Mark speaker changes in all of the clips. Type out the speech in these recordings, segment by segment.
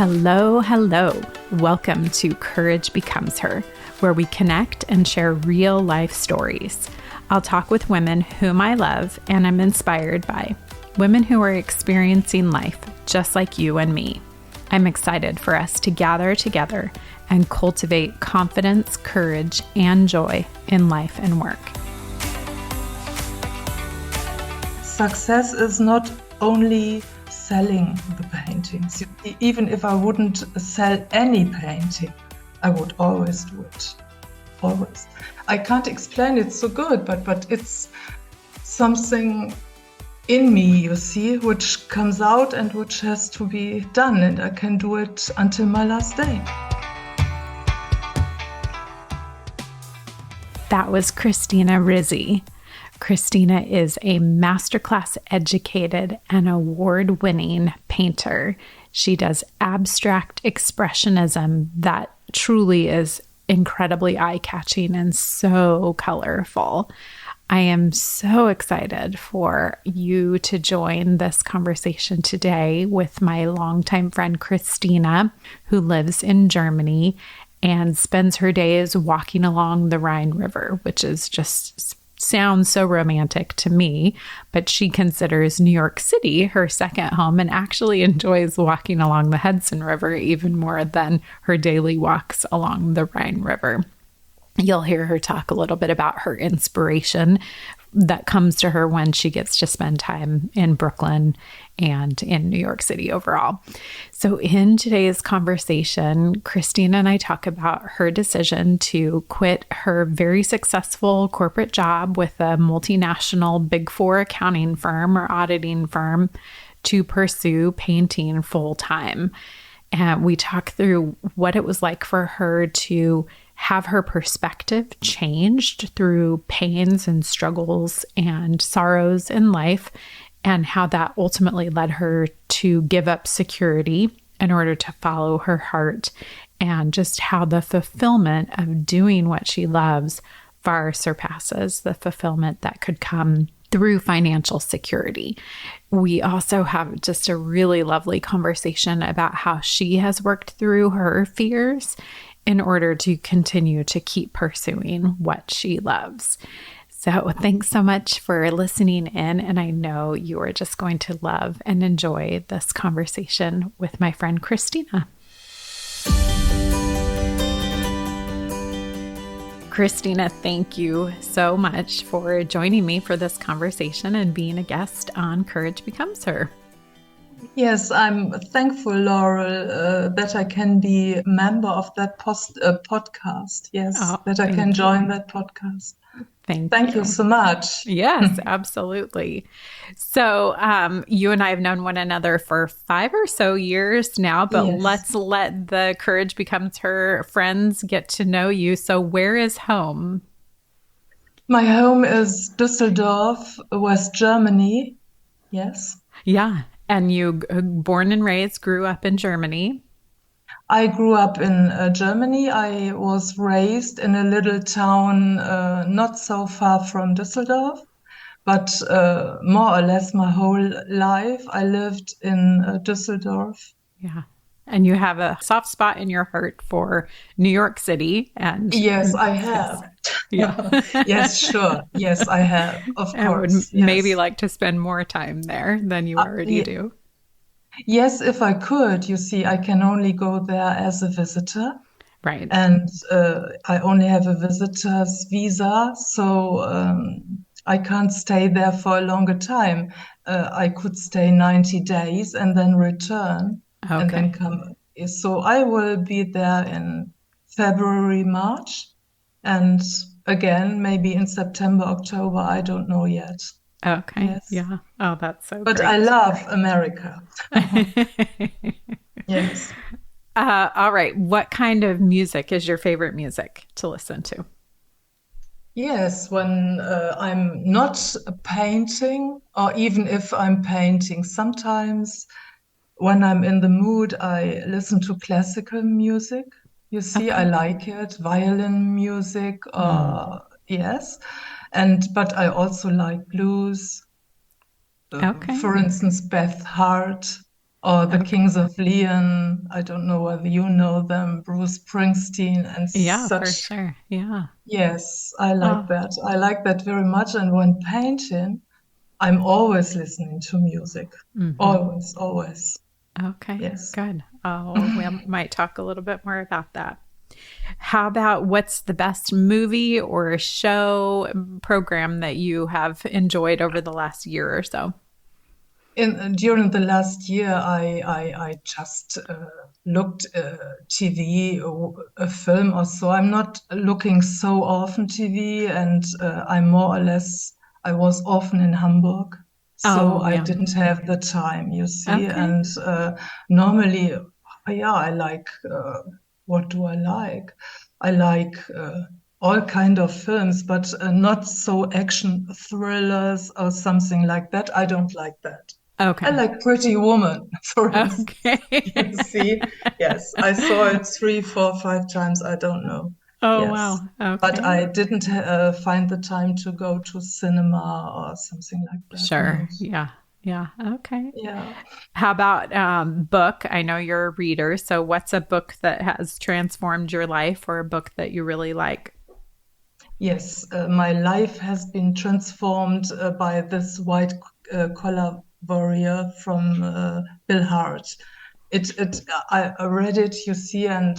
Speaker 1: Hello, hello. Welcome to Courage Becomes Her, where we connect and share real life stories. I'll talk with women whom I love and I'm inspired by, women who are experiencing life just like you and me. I'm excited for us to gather together and cultivate confidence, courage, and joy in life and work.
Speaker 2: Success is not only selling the paintings. Even if I wouldn't sell any painting, I would always do it. Always. I can't explain it so good, but it's something in me, you see, which comes out and which has to be done, and I can do it until my last day.
Speaker 1: That was Christina Rizzi. Christina is a masterclass educated and award-winning painter. She does abstract expressionism that truly is incredibly eye-catching and so colorful. I am so excited for you to join this conversation today with my longtime friend Christina, who lives in Germany and spends her days walking along the Rhine River, which is just sounds so romantic to me, but she considers New York City her second home and actually enjoys walking along the Hudson River even more than her daily walks along the Rhine River. You'll hear her talk a little bit about her inspiration that comes to her when she gets to spend time in Brooklyn and in New York City overall. So in today's conversation, Christina and I talk about her decision to quit her very successful corporate job with a multinational Big Four accounting firm or auditing firm to pursue painting full time. And we talk through what it was like for her to have her perspective changed through pains and struggles and sorrows in life, and how that ultimately led her to give up security in order to follow her heart, and just how the fulfillment of doing what she loves far surpasses the fulfillment that could come through financial security. We also have just a really lovely conversation about how she has worked through her fears in order to continue to keep pursuing what she loves. So thanks so much for listening in, and I know you are just going to love and enjoy this conversation with my friend Christina. Christina, thank you so much for joining me for this conversation and being a guest on Courage Becomes Her.
Speaker 2: Yes, I'm thankful, Laurel, that I can be a member of that podcast. Yes, that I can join that podcast. Thank you so much.
Speaker 1: Yes, absolutely. So you and I have known one another for 5 or so years now, but yes. Let's let the Courage Becomes Her friends get to know you. So where is home?
Speaker 2: My home is Dusseldorf, West Germany. Yes.
Speaker 1: Yeah. And you born and raised, grew up in Germany.
Speaker 2: I grew up in Germany. I was raised in a little town not so far from Dusseldorf, but more or less my whole life I lived in Dusseldorf.
Speaker 1: Yeah. And you have a soft spot in your heart for New York City. And
Speaker 2: yes, I have.
Speaker 1: Yeah.
Speaker 2: Yes, sure. Yes, I have. Of course.
Speaker 1: Would maybe like to spend more time there than you already do.
Speaker 2: Yes, if I could. You see, I can only go there as a visitor.
Speaker 1: Right.
Speaker 2: And I only have a visitor's visa, so I can't stay there for a longer time. I could stay 90 days and then return.
Speaker 1: Okay.
Speaker 2: And then come. So I will be there in February, March, and again, maybe in September, October. I don't know yet.
Speaker 1: Okay.
Speaker 2: Yes.
Speaker 1: Yeah. Oh, that's so
Speaker 2: But
Speaker 1: great.
Speaker 2: I love America. Yes.
Speaker 1: All right. What kind of music is your favorite music to listen to?
Speaker 2: Yes, when I'm not painting, or even if I'm painting, sometimes when I'm in the mood, I listen to classical music. You see, I like it, violin music, yes. But I also like blues. For instance, Beth Hart, or the
Speaker 1: Okay.
Speaker 2: Kings of Leon. I don't know whether you know them, Bruce Springsteen, and
Speaker 1: Yeah, for
Speaker 2: such.
Speaker 1: sure. Yeah.
Speaker 2: Yes, I like
Speaker 1: Oh,
Speaker 2: that. I like that very much. And when painting, I'm always listening to music.
Speaker 1: mm-hmm.
Speaker 2: Always, always.
Speaker 1: Okay,
Speaker 2: Yes.
Speaker 1: good. Oh, we might talk a little bit more about that. How about what's the best movie or show program that you have enjoyed over the last year or so?
Speaker 2: In during the last year, I just looked TV, a film or so. I'm not looking so often TV, and I'm more or less. I was often in Hamburg, so
Speaker 1: Oh,
Speaker 2: I
Speaker 1: yeah.
Speaker 2: didn't have the time. You see,
Speaker 1: Okay.
Speaker 2: and normally, yeah, I like. What do I like? I like. All kind of films, but not so action thrillers or something like that. I don't like that. I
Speaker 1: Okay.
Speaker 2: like Pretty Woman, for instance.
Speaker 1: Okay.
Speaker 2: You see? Yes, I saw it three, four, five times. I don't know.
Speaker 1: Oh,
Speaker 2: Yes.
Speaker 1: wow.
Speaker 2: But
Speaker 1: Okay.
Speaker 2: I didn't find the time to go to cinema or something like that. No.
Speaker 1: Sure. Yeah. Yeah. Okay.
Speaker 2: Yeah.
Speaker 1: How about book? I know you're a reader, so what's a book that has transformed your life or a book that you really like?
Speaker 2: Yes, my life has been transformed by this white collar warrior from Bill Hart. I read it, you see, and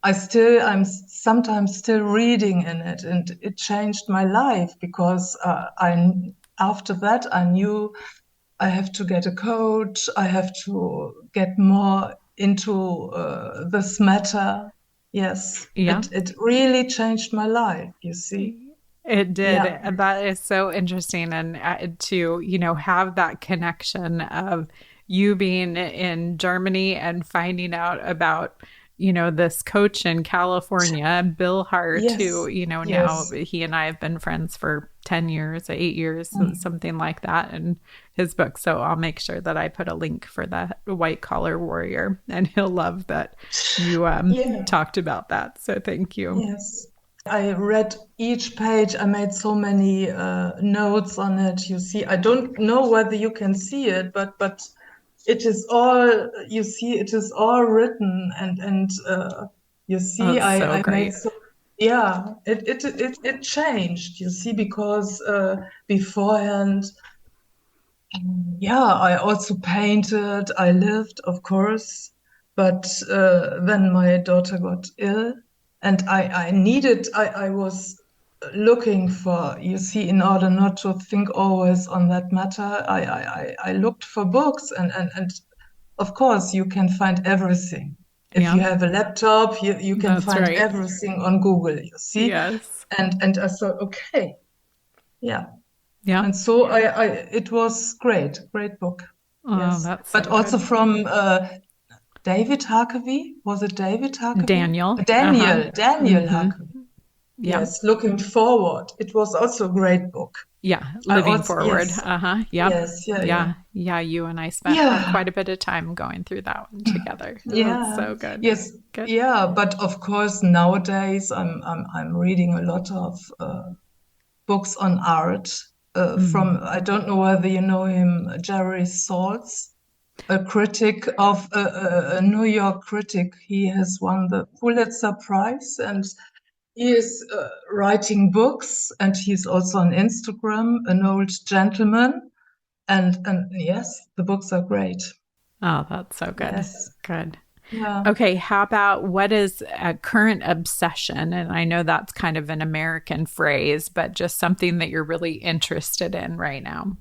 Speaker 2: I'm sometimes still reading in it, and it changed my life because after that I knew I have to get a coach. I have to get more into this matter. Yes,
Speaker 1: Yeah.
Speaker 2: it really changed my life, you see.
Speaker 1: It did.
Speaker 2: Yeah.
Speaker 1: And that is so interesting. And to, have that connection of you being in Germany and finding out about, this coach in California, Bill Hart, who,
Speaker 2: Yes.
Speaker 1: now
Speaker 2: Yes.
Speaker 1: he and I have been friends for 10 years, 8 years,
Speaker 2: Mm.
Speaker 1: something like that, and his book. So I'll make sure that I put a link for that white collar warrior, and he'll love that you
Speaker 2: Yeah.
Speaker 1: talked about that. So thank you.
Speaker 2: Yes. I read each page. I made so many notes on it. You see, I don't know whether you can see it, but it is all, you see, it is all written, and you
Speaker 1: Oh,
Speaker 2: see,
Speaker 1: it's so
Speaker 2: I made
Speaker 1: great.
Speaker 2: so, yeah, it changed, you see, because beforehand, yeah, I also painted. I lived, of course, but then my daughter got ill, and I needed. I was looking for. You see, in order not to think always on that matter, I looked for books, and of course you can find everything. If
Speaker 1: Yeah,
Speaker 2: you have a laptop, you can
Speaker 1: that's
Speaker 2: find
Speaker 1: right.
Speaker 2: everything on Google. You see,
Speaker 1: Yes.
Speaker 2: and I thought, okay, yeah.
Speaker 1: Yeah.
Speaker 2: And so it was great, great book.
Speaker 1: Oh,
Speaker 2: Yes,
Speaker 1: that's so
Speaker 2: but also
Speaker 1: good.
Speaker 2: from David Harkavy. Was it David Harkavy?
Speaker 1: Daniel. Uh-huh.
Speaker 2: Daniel
Speaker 1: Mm-hmm.
Speaker 2: Harkavy.
Speaker 1: Yeah.
Speaker 2: Yes, Looking Forward. It was also a great book.
Speaker 1: Yeah.
Speaker 2: I
Speaker 1: Living
Speaker 2: also,
Speaker 1: forward.
Speaker 2: yes,
Speaker 1: Uh-huh. Yep.
Speaker 2: yes, yeah, yeah,
Speaker 1: Yeah. Yeah. You and I spent
Speaker 2: yeah,
Speaker 1: quite a bit of time going through that one together. That's
Speaker 2: yeah,
Speaker 1: so good.
Speaker 2: yes,
Speaker 1: Good.
Speaker 2: yeah. But of course, nowadays I'm reading a lot of books on art.
Speaker 1: Mm.
Speaker 2: From I don't know whether you know him, Jerry Saltz, a critic of a New York critic. He has won the Pulitzer Prize, and he is writing books, and he's also on Instagram, an old gentleman. And yes, the books are great.
Speaker 1: Oh, that's so good.
Speaker 2: Yes,
Speaker 1: Good.
Speaker 2: yeah.
Speaker 1: Okay. How about what is a current obsession? And I know that's kind of an American phrase, but just something that you're really interested in right now.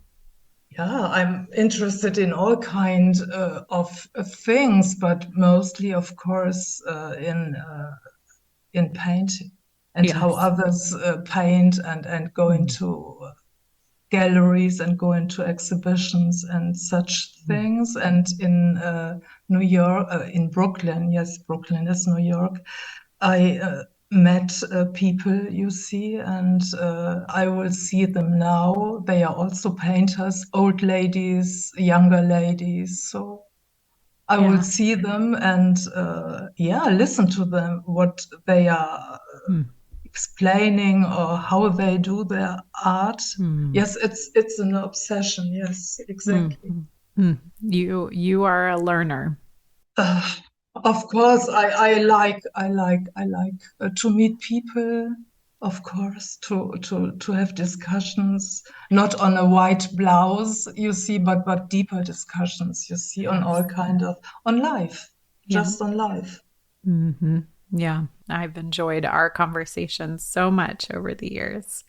Speaker 2: Yeah, I'm interested in all kinds of things, but mostly, of course, in painting and how
Speaker 1: Yes.
Speaker 2: others paint and go
Speaker 1: Mm.
Speaker 2: into galleries and go into exhibitions and such
Speaker 1: Mm.
Speaker 2: things. And in New York, in Brooklyn, yes, Brooklyn is New York, I met people, you see, and I will see them now. They are also painters, old ladies, younger ladies. So I will
Speaker 1: Yeah.
Speaker 2: see them and yeah, listen to them, what they are
Speaker 1: Mm.
Speaker 2: explaining or how they do their art.
Speaker 1: Mm.
Speaker 2: Yes, it's an obsession. Yes,
Speaker 1: Mm.
Speaker 2: exactly.
Speaker 1: You are a learner.
Speaker 2: Uh, of course, I like to meet people. Of course, to have discussions, not on a white blouse, you see, but deeper discussions, you see, on all
Speaker 1: Yes.
Speaker 2: kind of on life,
Speaker 1: Yeah.
Speaker 2: just on life.
Speaker 1: Hmm. Yeah. I've enjoyed our conversations so much over the years.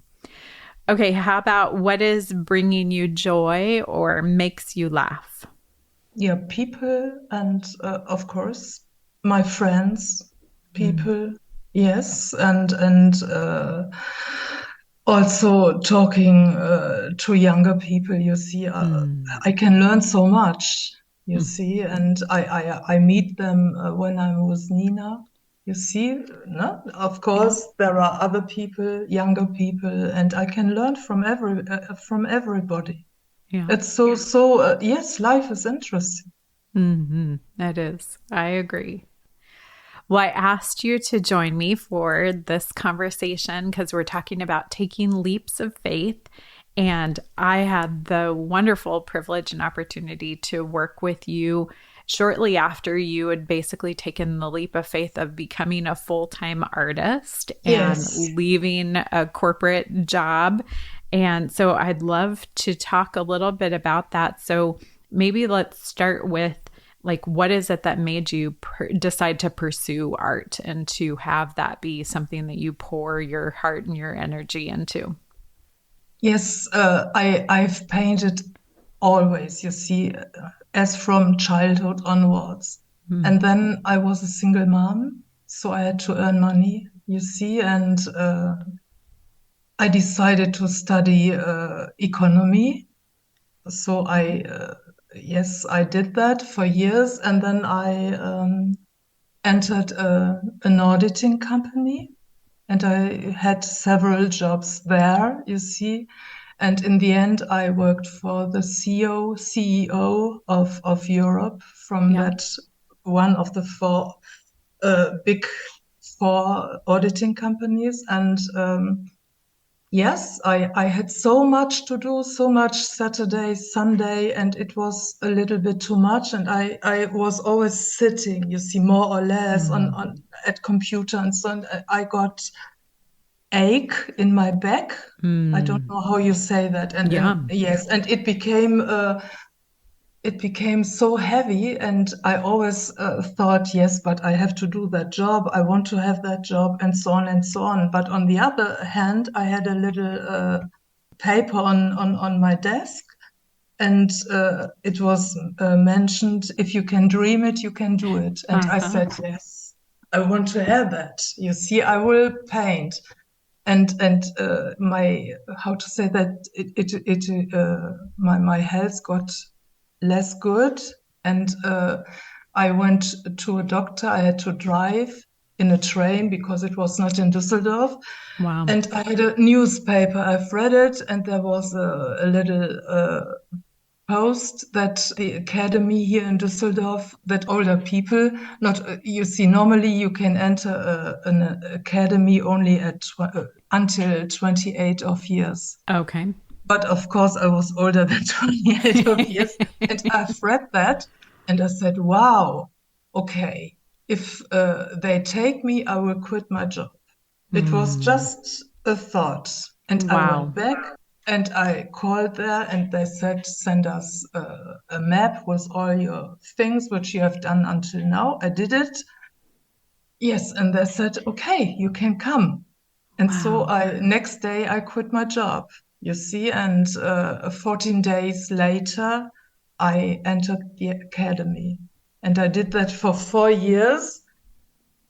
Speaker 1: Okay. How about what is bringing you joy or makes you laugh?
Speaker 2: Yeah, people, and of course, my friends,
Speaker 1: Mm.
Speaker 2: people, yes, and also talking to younger people. You see,
Speaker 1: Mm.
Speaker 2: I can learn so much. You
Speaker 1: Mm.
Speaker 2: see, and I meet them when I'm with Nina. You see, no? Of
Speaker 1: Yeah.
Speaker 2: course, there are other people, younger people, and I can learn from everybody.
Speaker 1: Yeah.
Speaker 2: It's so yes, life is interesting.
Speaker 1: That is. I agree. Well, I asked you to join me for this conversation because we're talking about taking leaps of faith. And I had the wonderful privilege and opportunity to work with you shortly after you had basically taken the leap of faith of becoming a full time artist and
Speaker 2: Yes.
Speaker 1: leaving a corporate job. And so I'd love to talk a little bit about that. So maybe let's start with like what is it that made you decide to pursue art and to have that be something that you pour your heart and your energy into?
Speaker 2: Yes, I've painted always, you see, as from childhood onwards.
Speaker 1: Mm.
Speaker 2: And then I was a single mom, so I had to earn money, you see, and I decided to study economy. So yes, I did that for years, and then I entered an auditing company. And I had several jobs there, you see. And in the end, I worked for the CEO of Europe from
Speaker 1: Yeah.
Speaker 2: that one of the big four auditing companies. And yes, I had so much to do, so much Saturday, Sunday, and it was a little bit too much. And I was always sitting, you see, more or less
Speaker 1: Mm.
Speaker 2: on at computer and so on. I got ache in my back. I don't
Speaker 1: Mm.
Speaker 2: know how you say that. And
Speaker 1: Yeah.
Speaker 2: yes, and it became so heavy. And I always thought, yes, but I have to do that job. I want to have that job, and so on and so on. But on the other hand, I had a little paper on my desk. And it was mentioned, if you can dream it, you can do it. And I
Speaker 1: Uh-huh.
Speaker 2: said, yes, I want to have that. You see, I will paint. And my, how to say that, my health got less good. And I went to a doctor. I had to drive in a train because it was not in Dusseldorf.
Speaker 1: Wow.
Speaker 2: And I had a newspaper. I've read it, and there was a little post that the academy here in Dusseldorf, that older people, not you see, normally you can enter an academy only at until 28 of years.
Speaker 1: Okay.
Speaker 2: But of course, I was older than 28 of years, and I've read that, and I said, "Wow, okay. If they take me, I will quit my job." It was
Speaker 1: Mm.
Speaker 2: just a thought. And I went
Speaker 1: Wow.
Speaker 2: back and I called there, and they said, send us a map with all your things which you have done until now. I did it. Yes. And they said, okay, you can come. And so
Speaker 1: Wow.
Speaker 2: next day I quit my job, you see, and 14 days later, I entered the academy. And I did that for 4 years.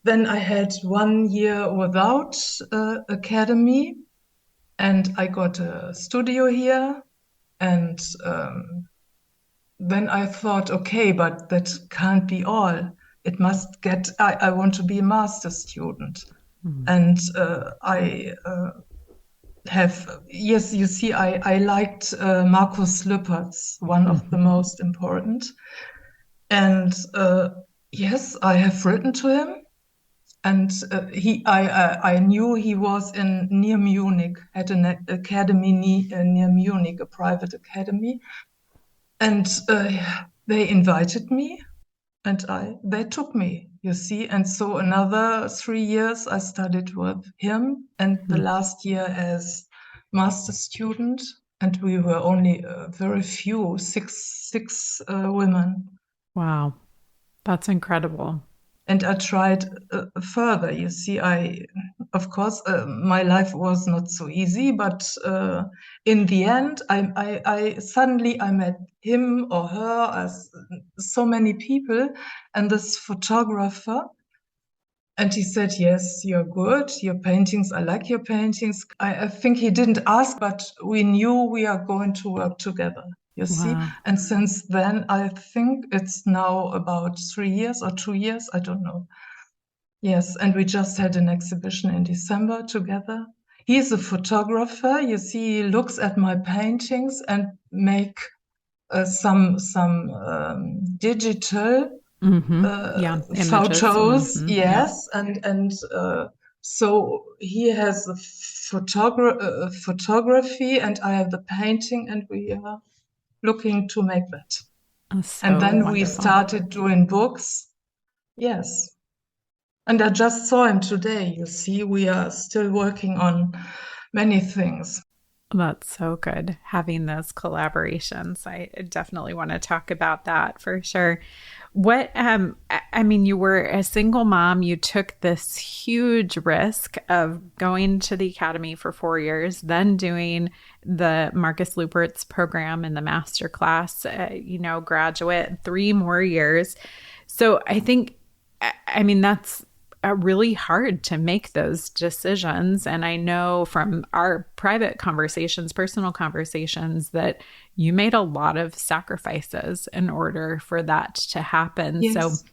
Speaker 2: Then I had 1 year without academy, and I got a studio here. And then I thought, okay, but that can't be all. It must get, I want to be a master student.
Speaker 1: Mm.
Speaker 2: And I have, yes, you see, I liked Markus Lüpertz, one of the
Speaker 1: Mhm.
Speaker 2: most important. And yes, I have written to him. And I knew he was in near Munich, at an academy near Munich, a private academy. And they invited me, and they took me, you see. And so another 3 years I studied with him, and the
Speaker 1: Mm.
Speaker 2: last year as master student. And we were only very few, six women.
Speaker 1: Wow. That's incredible.
Speaker 2: And I tried further. You see, of course, my life was not so easy, but in the end, I suddenly I met him or her, as so many people, and this photographer. And he said, "Yes, you're good. Your paintings, I like your paintings." I think he didn't ask, but we knew we are going to work together. You see?
Speaker 1: Wow.
Speaker 2: And since then, I think it's now about 3 years or 2 years, I don't know. Yes, and we just had an exhibition in December together. He's a photographer. You see, he looks at my paintings and make some digital
Speaker 1: Yeah. Images.
Speaker 2: photos.
Speaker 1: Yep.
Speaker 2: Yes, and so he has the photography, and I have the painting, and we are looking to make that.
Speaker 1: That's
Speaker 2: And
Speaker 1: so
Speaker 2: then we
Speaker 1: wonderful.
Speaker 2: started doing books. Yes. And I just saw him today. You see, we are still working on many things.
Speaker 1: That's so good having those collaborations. I definitely want to talk about that for sure. I mean, you were a single mom, you took this huge risk of going to the academy for 4 years, then doing the Marcus Lupert's program in the master class, graduate, 3 more years. So I think, I mean, that's really hard to make those decisions. And I know from our private conversations, personal conversations, that you made a lot of sacrifices in order for that to happen. So
Speaker 2: Yes.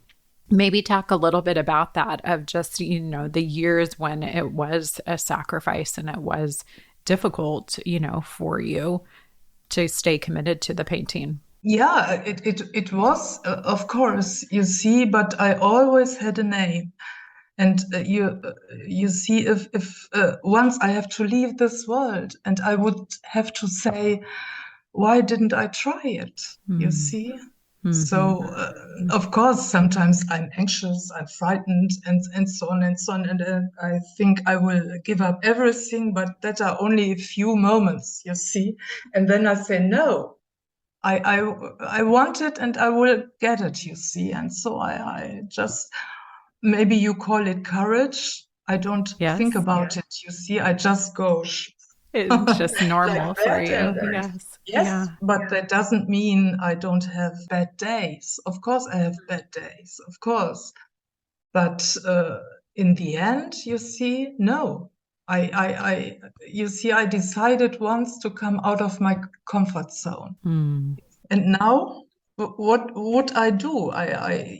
Speaker 1: maybe talk a little bit about that, of just, the years when it was a sacrifice and it was difficult, for you to stay committed to the painting.
Speaker 2: Yeah, it was, of course, you see, but I always had a name. And you see, if once I have to leave this world, and I would have to say, why didn't I try it? You
Speaker 1: Mm.
Speaker 2: see?
Speaker 1: Hmm.
Speaker 2: So, of course, sometimes I'm anxious, I'm frightened, and so on and so on. And I think I will give up everything, but that are only a few moments, you see? And then I say, no, I want it and I will get it, you see? And so I just, maybe you call it courage. I don't think
Speaker 1: Yes.
Speaker 2: about it, you see? I just go
Speaker 1: It's just
Speaker 2: like
Speaker 1: normal for
Speaker 2: that.
Speaker 1: you.
Speaker 2: And
Speaker 1: Yes.
Speaker 2: yes,
Speaker 1: Yeah.
Speaker 2: but that doesn't mean I don't have bad days. Of course, I have bad days, of course. But in the end, you see, no. You see, I decided once to come out of my comfort zone.
Speaker 1: Mm.
Speaker 2: And now, what would I do?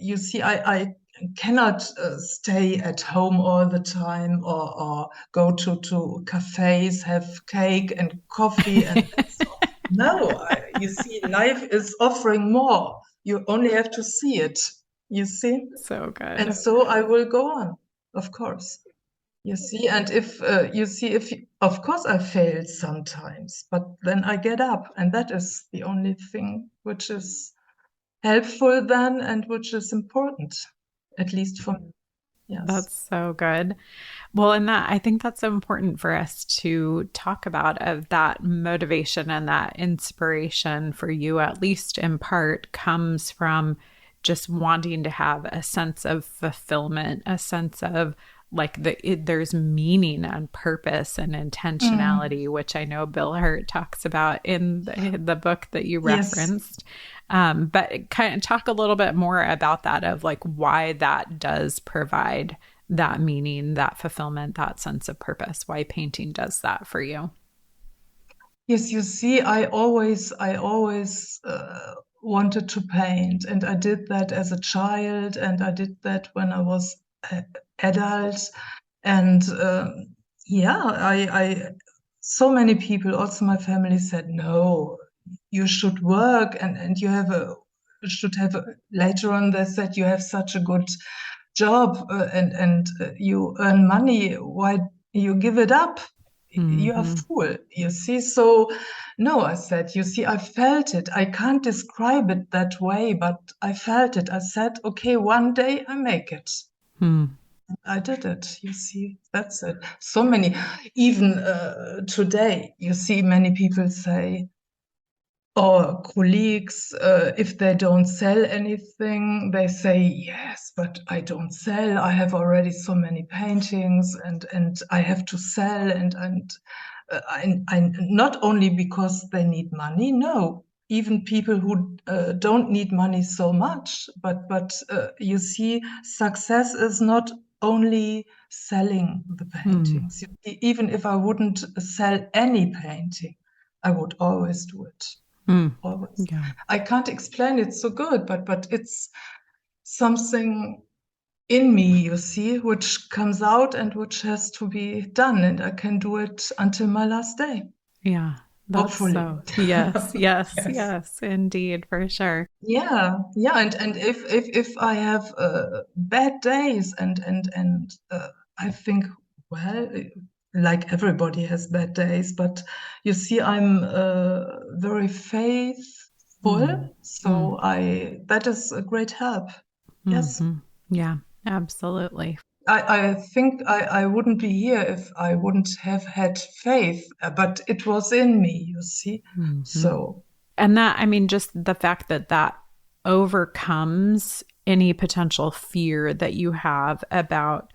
Speaker 2: You see, I cannot stay at home all the time, or go to cafes, have cake and coffee, and so. No, you see, life is offering more. You only have to see it. You see,
Speaker 1: So
Speaker 2: and
Speaker 1: good.
Speaker 2: so I will go on, of course. You see, and if you see, of course I failed sometimes, but then I get up, and that is the only thing which is helpful then, and which is important, at least for me. Yes.
Speaker 1: That's so good. Well, and that I think that's so important for us to talk about, of that motivation and that inspiration for you, at least in part, comes from just wanting to have a sense of fulfillment, a sense of like there's meaning and purpose and
Speaker 2: Mm.
Speaker 1: intentionality, which I know Bill Hurt talks about in the book that you
Speaker 2: Yes.
Speaker 1: referenced. But kind of talk a little bit more about that, of like why that does provide that meaning, that fulfillment, that sense of purpose, why painting does that for you.
Speaker 2: Yes, you see, I always wanted to paint, and I did that as a child, and I did that when I was adult, and yeah, so many people, also my family, said, no, you should work, and should have later on they said, you have such a good job, and you earn money, why you give it up? You are fool, you see. So, no, I said, you see, I felt it. I can't describe it that way, but I felt it. I said, okay, one day I make it. I did it, you see, that's it. So many, even today, you see many people say, or colleagues, if they don't sell anything, they say, yes, but I don't sell. I have already so many paintings and I have to sell. And I not only because they need money, no, even people who don't need money so much, but you see, success is not only selling the paintings. Even if I wouldn't sell any painting, I would always do it. Always.
Speaker 1: Yeah.
Speaker 2: I can't explain it so good, but it's something in me, you see, which comes out and which has to be done, and I can do it until my last day.
Speaker 1: Yeah. That's
Speaker 2: Hopefully.
Speaker 1: so, yes, yes,
Speaker 2: Yes.
Speaker 1: yes, indeed, for sure.
Speaker 2: Yeah, yeah, and if I have bad days and I think, well, like everybody has bad days, but you see, I'm very faithful, so that is a great help. Yes,
Speaker 1: Yeah, absolutely.
Speaker 2: I think I wouldn't be here if I wouldn't have had faith, but it was in me, you see. So.
Speaker 1: And that, I mean, just the fact that that overcomes any potential fear that you have about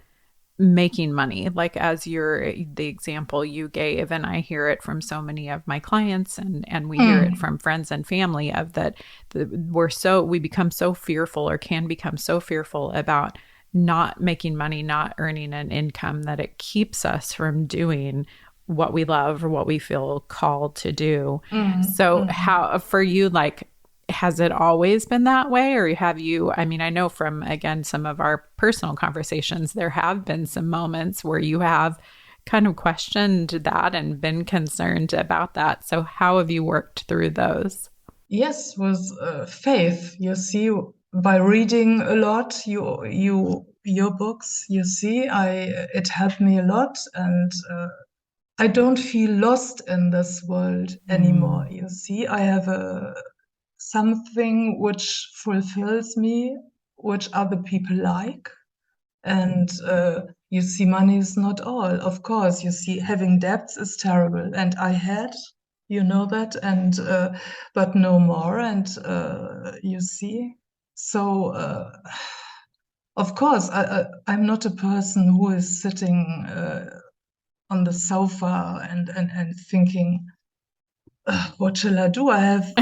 Speaker 1: making money, like as the example you gave, and I hear it from so many of my clients, and we hear it from friends and family of that we become so fearful, or can become so fearful about not making money, not earning an income, that it keeps us from doing what we love or what we feel called to do. So how, for you, like, has it always been that way? Or have you, I mean, I know from, again, some of our personal conversations, there have been some moments where you have kind of questioned that and been concerned about that. So how have you worked through those?
Speaker 2: Yes, with faith. You see, by reading a lot, your books, you see, it helped me a lot, and I don't feel lost in this world anymore. You see, I have something which fulfills me, which other people like. And you see, money is not all. Of course, you see, having debts is terrible. And I had, you know that, and but no more. And you see, so of course, I'm not a person who is sitting on the sofa and thinking, what shall I do? I have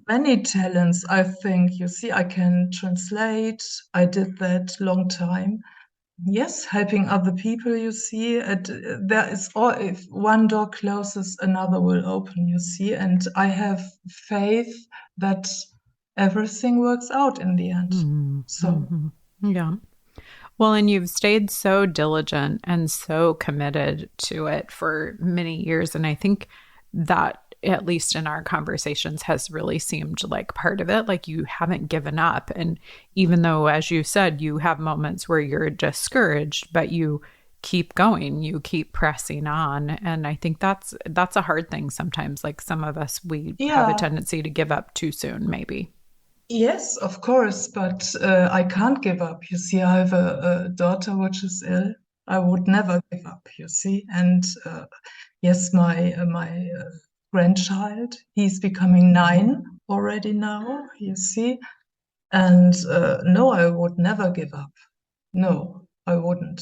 Speaker 2: many talents, I think. You see, I can translate. I did that long time. Yes, helping other people, you see. There is if one door closes, another will open, you see. And I have faith that everything works out in the end. So.
Speaker 1: Yeah. Well, and you've stayed so diligent and so committed to it for many years. And I think that, at least in our conversations, has really seemed like part of it. Like, you haven't given up. And even though, as you said, you have moments where you're discouraged, but you keep going, you keep pressing on. And I think that's a hard thing sometimes. Like, some of us, we have a tendency to give up too soon, maybe.
Speaker 2: Yes, of course, but I can't give up. You see, I have a daughter which is ill. I would never give up, you see. And yes, my grandchild, he's becoming 9 already now, you see. And no, I would never give up. No, I wouldn't.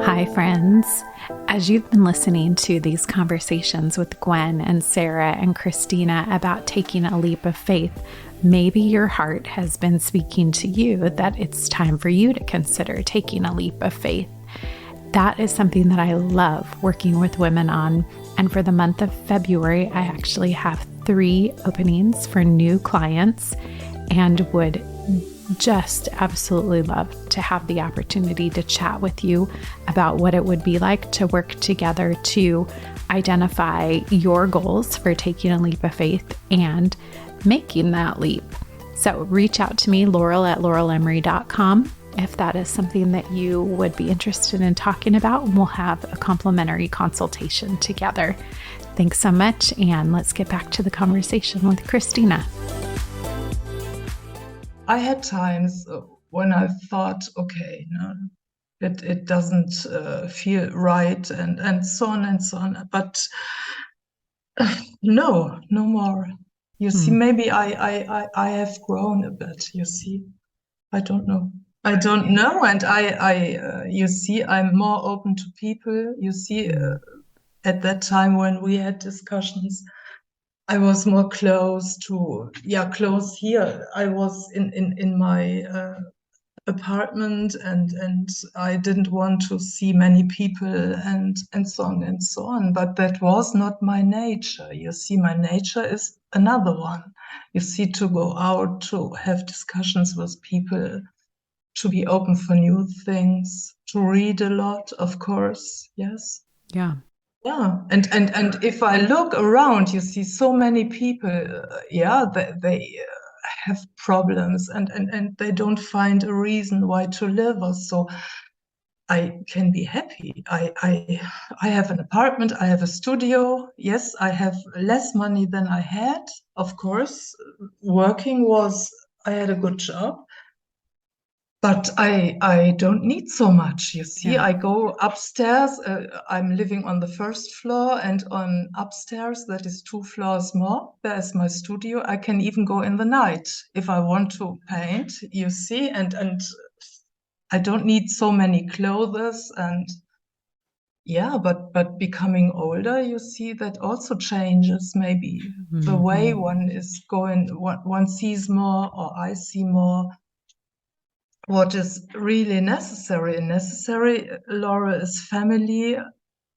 Speaker 1: Hi, friends. As you've been listening to these conversations with Gwen and Sarah and Christina about taking a leap of faith, maybe your heart has been speaking to you that it's time for you to consider taking a leap of faith. That is something that I love working with women on. And for the month of February, I actually have 3 openings for new clients, and would just absolutely love to have the opportunity to chat with you about what it would be like to work together to identify your goals for taking a leap of faith and making that leap. So reach out to me, Laurel@laurelemery.com, if that is something that you would be interested in talking about, and we'll have a complimentary consultation together. Thanks so much, and let's get back to the conversation with Christina.
Speaker 2: I had times when I thought, okay, no, it doesn't feel right, and so on and so on. But no more. You see, maybe I have grown a bit. You see, I don't know. And you see, I'm more open to people. You see, at that time when we had discussions, I was more close here. I was in my apartment, and I didn't want to see many people, and so on and so on. But that was not my nature. You see, my nature is another one. You see, to go out, to have discussions with people, to be open for new things, to read a lot, of course. Yes.
Speaker 1: Yeah.
Speaker 2: Yeah, and if I look around, you see so many people, they have problems, and they don't find a reason why to live, or so. I can be happy. I have an apartment, I have a studio. Yes, I have less money than I had, of course. I had a good job. But I don't need so much. You see,
Speaker 1: Yeah.
Speaker 2: I go upstairs. I'm living on the first floor, and on upstairs, that is 2 floors more, there is my studio. I can even go in the night if I want to paint, you see, and I don't need so many clothes. And yeah, but becoming older, you see, that also changes maybe the way one is going. One sees more, or I see more. What is really necessary? Necessary, Laura, is family,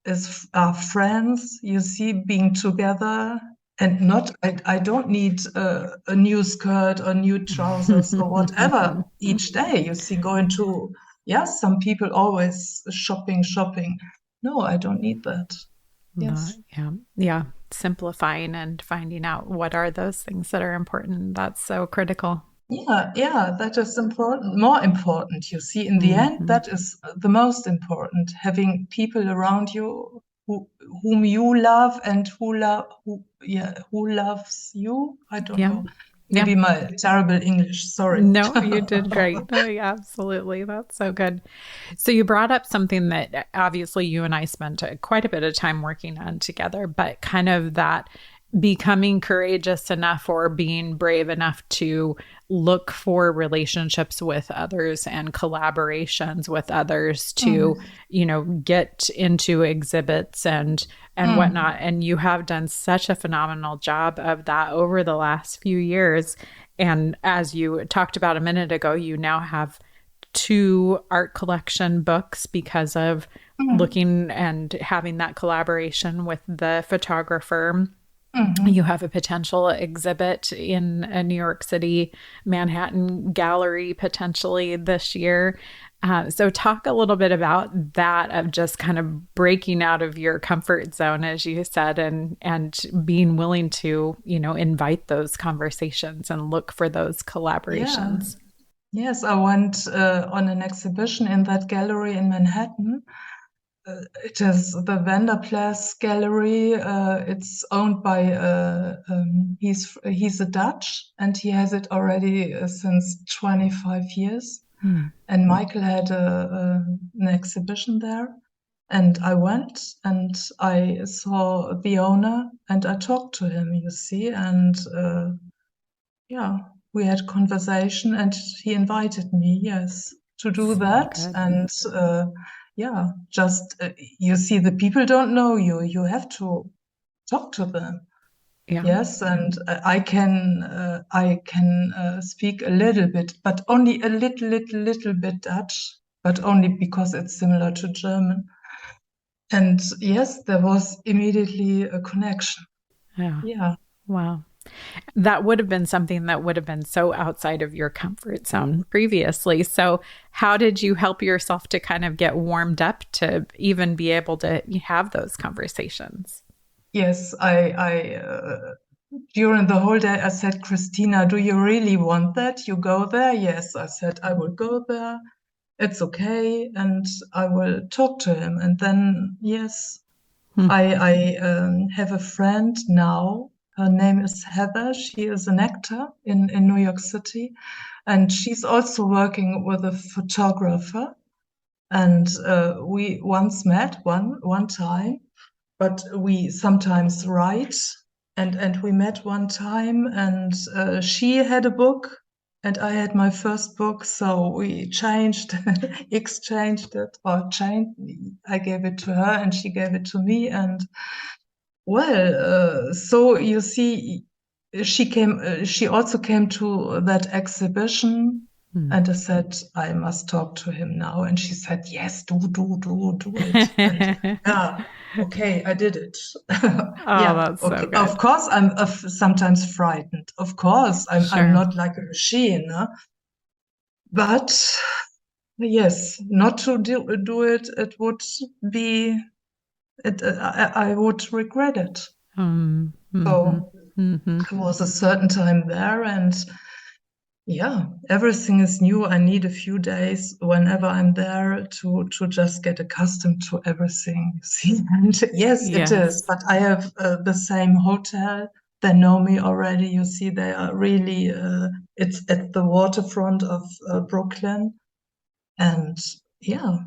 Speaker 2: is friends. You see, being together, and not. I don't need a new skirt or new trousers or whatever each day. You see, going to, yes, some people always shopping. No, I don't need that. Yes.
Speaker 1: Yeah. Simplifying and finding out what are those things that are important. That's so critical.
Speaker 2: Yeah, that is important, more important. You see, in the end, that is the most important. Having people around you whom you love, and who loves you. I don't
Speaker 1: Yeah.
Speaker 2: know. Maybe my terrible English. Sorry.
Speaker 1: No, you did great. Oh, yeah, absolutely. That's so good. So you brought up something that obviously you and I spent quite a bit of time working on together, but kind of that becoming courageous enough or being brave enough to look for relationships with others and collaborations with others to, get into exhibits and whatnot. And you have done such a phenomenal job of that over the last few years. And as you talked about a minute ago, you now have 2 art collection books because of looking and having that collaboration with the photographer. You have a potential exhibit in a New York City, Manhattan gallery potentially this year. So talk a little bit about that, of just kind of breaking out of your comfort zone, as you said, and being willing to, invite those conversations and look for those collaborations.
Speaker 2: Yeah. Yes, I went on an exhibition in that gallery in Manhattan. It is the Vanderplas Gallery. It's owned by he's a Dutch, and he has it already since 25 years. And Michael had an exhibition there, and I went and I saw the owner, and I talked to him. You see, and we had conversation, and he invited me, yes, to do that.
Speaker 1: Good.
Speaker 2: And just you see, the people don't know you. You have to talk to them.
Speaker 1: Yeah.
Speaker 2: Yes, and I can speak a little bit, but only a little bit Dutch, but only because it's similar to German. And yes, there was immediately a connection. Yeah.
Speaker 1: Wow. That would have been something that would have been so outside of your comfort zone previously. So how did you help yourself to kind of get warmed up to even be able to have those conversations?
Speaker 2: Yes, I during the whole day I said, Christina, do you really want that? You go there? Yes, I said I will go there. it's okay, and I will talk to him. And then, yes,
Speaker 1: Hmm.
Speaker 2: I have a friend now. Her name is Heather. She is an actor in New York City, and she's also working with a photographer. And we once met one time, but we sometimes write. And we met one time, and she had a book, and I had my first book, so we changed, exchanged it, or changed. I gave it to her, and she gave it to me, and well, so you see, she came. She also came to that exhibition,
Speaker 1: Hmm.
Speaker 2: and I said, I must talk to him now. And she said, yes, do it. And yeah, okay, I did it.
Speaker 1: Oh,
Speaker 2: Yeah,
Speaker 1: that's so
Speaker 2: okay. Of
Speaker 1: good.
Speaker 2: course, I'm sometimes frightened. Of course, I'm
Speaker 1: Sure.
Speaker 2: not like a machine, huh? But yes, not to do it, it would be it. I would regret it.
Speaker 1: Mm-hmm.
Speaker 2: So
Speaker 1: Mm-hmm.
Speaker 2: I was a certain time there, and yeah, everything is new. I need a few days whenever I'm there to just get accustomed to everything. You see, and yes, it is.
Speaker 1: Yes.
Speaker 2: But I have the same hotel. They know me already. You see, they are really. It's at the waterfront of Brooklyn, and yeah,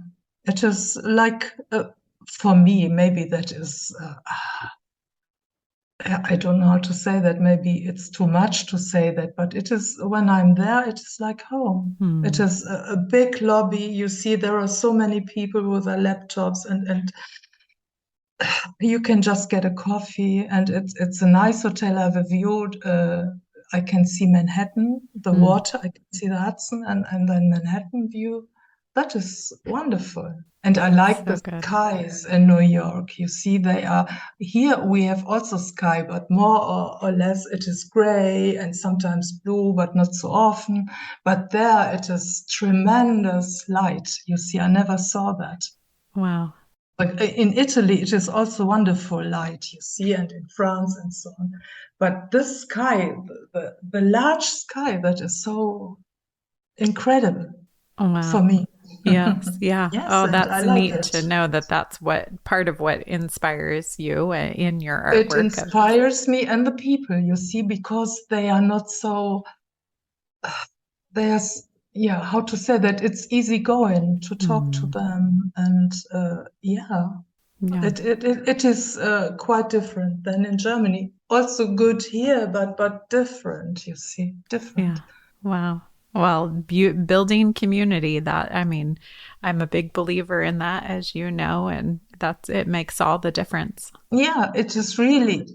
Speaker 2: it is like for me. Maybe that is. I don't know how to say that. Maybe it's too much to say that, but it is when I'm there, it is like home. It
Speaker 1: Hmm.
Speaker 2: is a big lobby. You see, there are so many people with their laptops, and you can just get a coffee, and it's a nice hotel. I have a view. I can see Manhattan, the
Speaker 1: Hmm.
Speaker 2: water. I can see the Hudson, and then Manhattan view. That is wonderful. And I like
Speaker 1: So
Speaker 2: the
Speaker 1: good.
Speaker 2: skies in New York. You see, they are here. We have also sky, but more or less it is gray and sometimes blue, but not so often. But there it is tremendous light. You see, I never saw that.
Speaker 1: Wow.
Speaker 2: But in Italy, it is also wonderful light, you see, and in France and so on. But this sky, the large sky, that is so incredible
Speaker 1: Oh,
Speaker 2: for
Speaker 1: wow.
Speaker 2: me.
Speaker 1: Yes. Yeah.
Speaker 2: Yes,
Speaker 1: Oh,
Speaker 2: and I
Speaker 1: that's
Speaker 2: like
Speaker 1: neat
Speaker 2: it.
Speaker 1: to know that that's what part of what inspires you in your
Speaker 2: It
Speaker 1: artwork of.
Speaker 2: inspires me and the people, you see, because they are not so, there's, yeah, how to say that? It's easy going to talk to
Speaker 1: Hmm.
Speaker 2: them. And yeah,
Speaker 1: Yeah.
Speaker 2: it is quite different than in Germany. Also good here, but different, you see, different.
Speaker 1: Yeah. Wow. Well, building community, that, I mean, I'm a big believer in that, as you know, and that's, it makes all the difference.
Speaker 2: Yeah, it is really,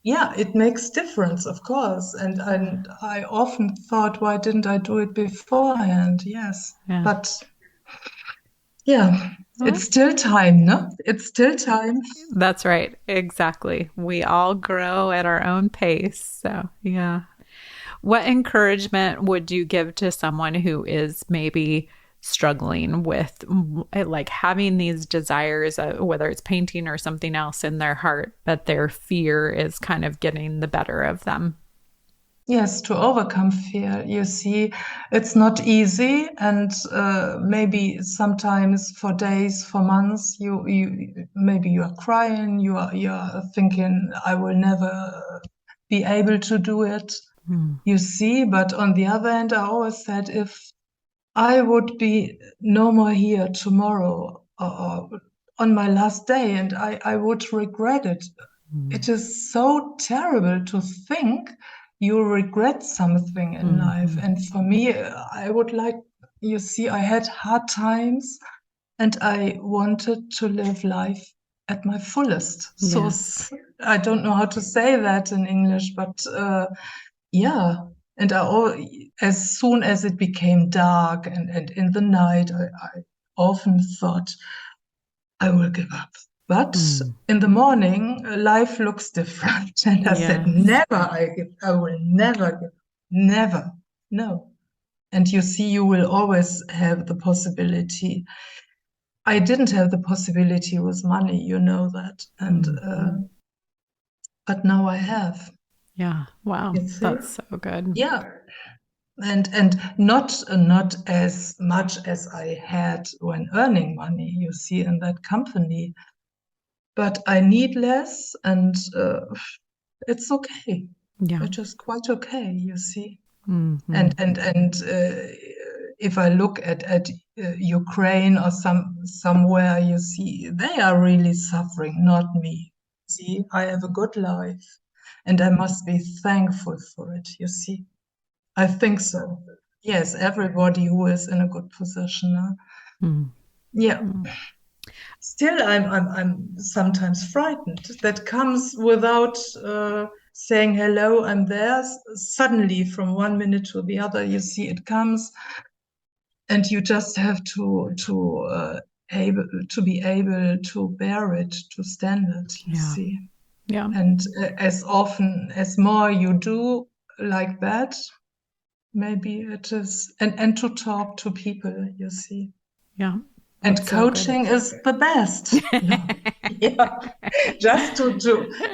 Speaker 2: yeah, it makes difference, of course.
Speaker 1: Yeah.
Speaker 2: And I often thought, why didn't I do it beforehand? Yes,
Speaker 1: Yeah.
Speaker 2: but yeah,
Speaker 1: Well,
Speaker 2: it's still time, no? It's still time.
Speaker 1: that's right. Exactly. We all grow at our own pace. So, yeah. What encouragement would you give to someone who is maybe struggling with like having these desires, whether it's painting or something else in their heart, but their fear is kind of getting the better of them?
Speaker 2: Yes, to overcome fear. You see, it's not easy, and maybe sometimes for days, for months, you maybe you are crying, you are thinking, I will never be able to do it.
Speaker 1: Hmm.
Speaker 2: You see, but on the other hand, I always said if I would be no more here tomorrow or on my last day, and I would regret it.
Speaker 1: Hmm.
Speaker 2: It is so terrible to think you regret something in life.
Speaker 1: Hmm.
Speaker 2: And for me, I would like, you see, I had hard times and I wanted to live life at my fullest. So
Speaker 1: Yes.
Speaker 2: I don't know how to say that in English, but yeah. And as soon as it became dark and in the night, I often thought, I will give up. But
Speaker 1: Hmm.
Speaker 2: in the morning, life looks different. And I said,
Speaker 1: Yes.
Speaker 2: never I will never give, never, no. And you see, you will always have the possibility. I didn't have the possibility with money, you know that. And
Speaker 1: Hmm.
Speaker 2: but now I have,
Speaker 1: Yeah. Wow.
Speaker 2: you see?
Speaker 1: That's so good.
Speaker 2: Yeah. and not as much as I had when earning money, you see, in that company. But I need less, and it's okay.
Speaker 1: Yeah.
Speaker 2: It is quite okay, you see.
Speaker 1: Mm-hmm.
Speaker 2: And if I look at Ukraine or somewhere, you see, they are really suffering, not me. See, I have a good life, and I must be thankful for it, you see. I think so. Yes, everybody who is in a good position.
Speaker 1: Mm-hmm.
Speaker 2: Yeah. Still, I'm sometimes frightened. That comes without saying hello. I'm there. Suddenly, from one minute to the other, you see it comes, and you just have to be able to bear it, to stand it. You
Speaker 1: Yeah.
Speaker 2: see,
Speaker 1: Yeah.
Speaker 2: and as often as more you do like that, maybe it is, and to talk to people. You see.
Speaker 1: Yeah.
Speaker 2: And
Speaker 1: That's so good.
Speaker 2: coaching is the best. Yeah. Yeah. Just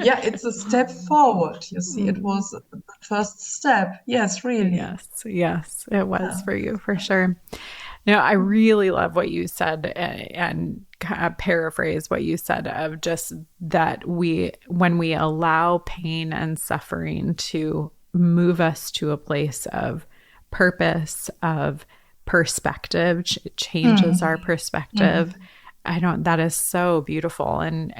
Speaker 2: yeah, it's a step forward. You see, it was the first step. Yes, really.
Speaker 1: Yes, yes, it was
Speaker 2: Yeah.
Speaker 1: for you for sure. No, I really love what you said and kind of paraphrase what you said of just that when we allow pain and suffering to move us to a place of purpose, of perspective, it changes our
Speaker 2: Mm.
Speaker 1: perspective.
Speaker 2: Mm.
Speaker 1: That is so beautiful. And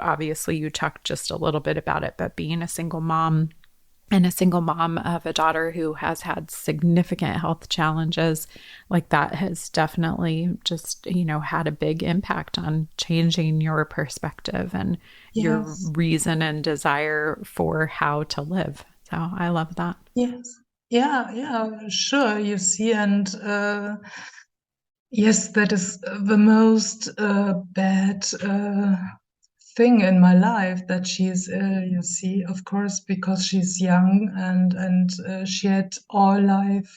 Speaker 1: obviously, you talked just a little bit about it, but being a single mom and a single mom of a daughter who has had significant health challenges, like that has definitely just, had a big impact on changing your perspective and your
Speaker 2: Yes.
Speaker 1: reason and desire for how to live. So I love that.
Speaker 2: Yes. Yeah. Yeah. Sure. You see, and yes, that is the most bad thing in my life, that she is ill, you see, of course, because she's young, and she had all life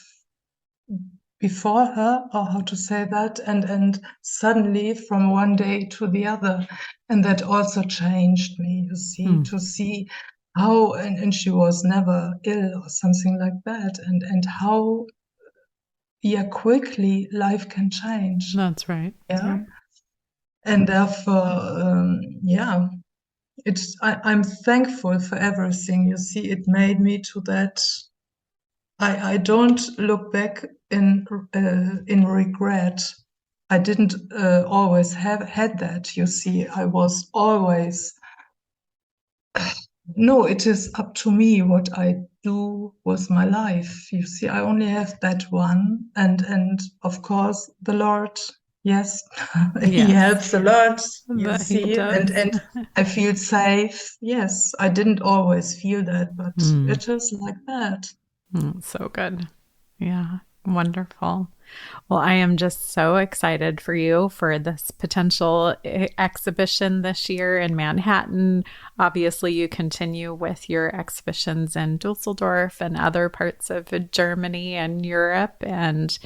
Speaker 2: before her, or how to say that, and suddenly from one day to the other, and that also changed me, you see,
Speaker 1: Hmm.
Speaker 2: to see how, and she was never ill or something like that, and how, yeah, quickly life can change.
Speaker 1: That's right.
Speaker 2: Yeah.
Speaker 1: Yeah.
Speaker 2: And therefore, yeah, I'm thankful for everything. You see, it made me to that. I don't look back in regret. I didn't always have had that. You see, I was always, no, it is up to me what I do with my life. You see, I only have that one, and of course the Lord. Yes, He
Speaker 1: Yes,
Speaker 2: helps a lot. You
Speaker 1: that he
Speaker 2: see, and
Speaker 1: does.
Speaker 2: and I feel safe. Yes, I didn't always feel that, but
Speaker 1: Mm.
Speaker 2: it is like that.
Speaker 1: So good. Yeah. Wonderful. Well, I am just so excited for you for this potential exhibition this year in Manhattan. Obviously, you continue with your exhibitions in Dusseldorf and other parts of Germany and Europe. And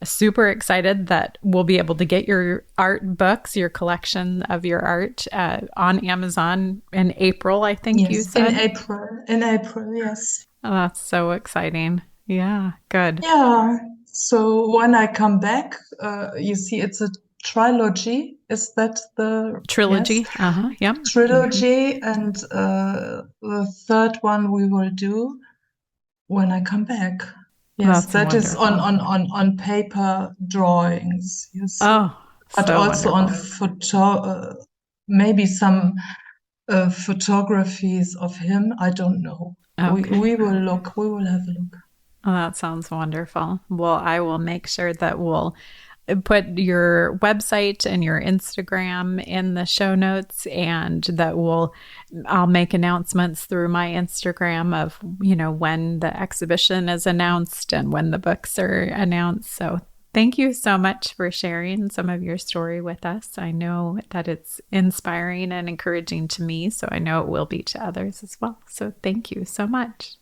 Speaker 1: super excited that we'll be able to get your art books, your collection of your art on Amazon in April, I think you
Speaker 2: Yes, in
Speaker 1: said.
Speaker 2: April. In April, yes.
Speaker 1: Oh, that's so exciting. Yeah, good.
Speaker 2: Yeah. So when I come back, you see, it's a trilogy. Is that the, yes,
Speaker 1: Trilogy. Uh-huh. Yep. Mm-hmm.
Speaker 2: trilogy? And the third one we will do when I come back. Yes,
Speaker 1: That's
Speaker 2: that is on
Speaker 1: wonderful.
Speaker 2: paper drawings, you see,
Speaker 1: Oh,
Speaker 2: but
Speaker 1: so
Speaker 2: also on
Speaker 1: wonderful.
Speaker 2: maybe some photographies of him. I don't know.
Speaker 1: Okay.
Speaker 2: We will look. We will have a look.
Speaker 1: Oh, that sounds wonderful. Well, I will make sure that we'll put your website and your Instagram in the show notes, and I'll make announcements through my Instagram of, when the exhibition is announced and when the books are announced. So thank you so much for sharing some of your story with us. I know that it's inspiring and encouraging to me, so I know it will be to others as well. So thank you so much.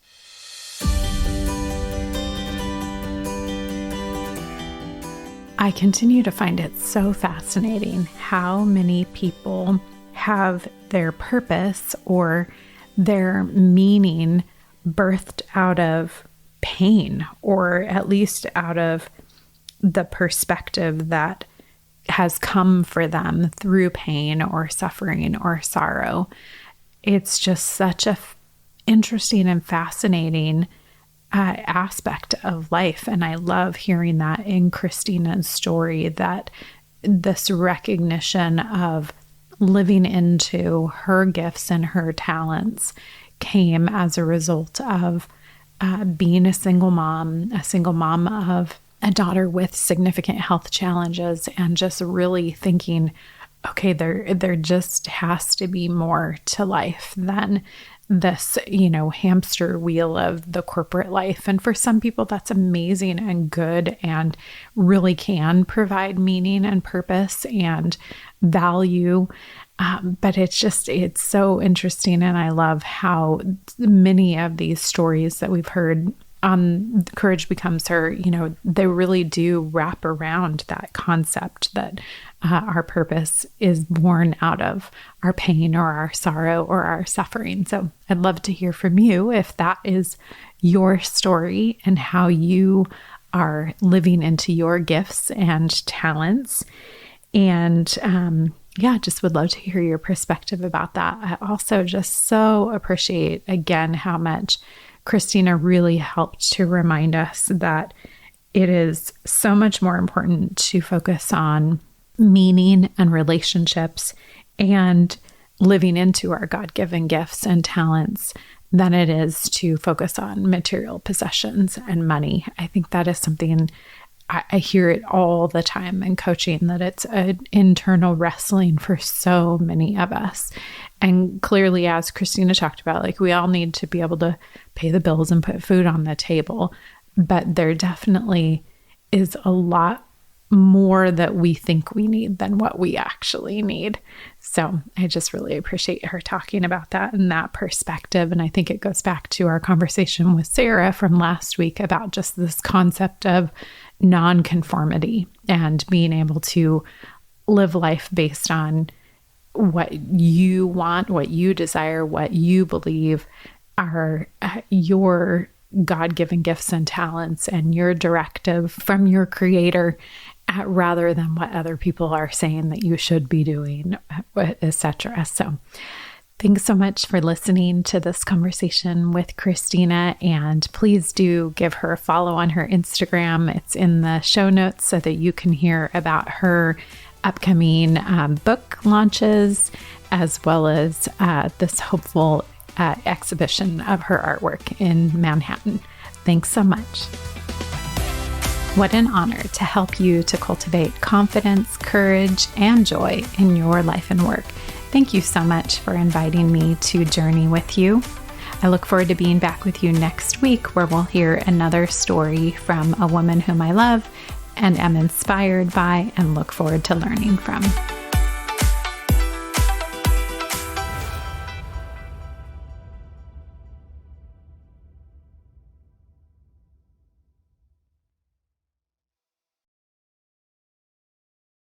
Speaker 1: I continue to find it so fascinating how many people have their purpose or their meaning birthed out of pain, or at least out of the perspective that has come for them through pain or suffering or sorrow. It's just such a interesting and fascinating aspect of life. And I love hearing that in Christina's story, that this recognition of living into her gifts and her talents came as a result of being a single mom of a daughter with significant health challenges, and just really thinking, okay, there just has to be more to life than this, hamster wheel of the corporate life. And for some people, that's amazing and good and really can provide meaning and purpose and value. But it's so interesting. And I love how many of these stories that we've heard on Courage Becomes Her, they really do wrap around that concept that our purpose is born out of our pain or our sorrow or our suffering. So I'd love to hear from you if that is your story and how you are living into your gifts and talents. And just would love to hear your perspective about that. I also just so appreciate, again, how much Christina really helped to remind us that it is so much more important to focus on meaning and relationships and living into our God-given gifts and talents than it is to focus on material possessions and money. I think that is something I hear it all the time in coaching, that it's an internal wrestling for so many of us. And clearly, as Christina talked about, we all need to be able to pay the bills and put food on the table. But there definitely is a lot more that we think we need than what we actually need. So I just really appreciate her talking about that and that perspective. And I think it goes back to our conversation with Sarah from last week about just this concept of nonconformity and being able to live life based on what you want, what you desire, what you believe are your God-given gifts and talents and your directive from your creator, rather than what other people are saying that you should be doing, etc. So thanks so much for listening to this conversation with Christina, and please do give her a follow on her Instagram. It's in the show notes so that you can hear about her upcoming book launches, as well as this hopeful exhibition of her artwork in Manhattan. Thanks so much. What an honor to help you to cultivate confidence, courage, and joy in your life and work. Thank you so much for inviting me to journey with you. I look forward to being back with you next week, where we'll hear another story from a woman whom I love and am inspired by and look forward to learning from.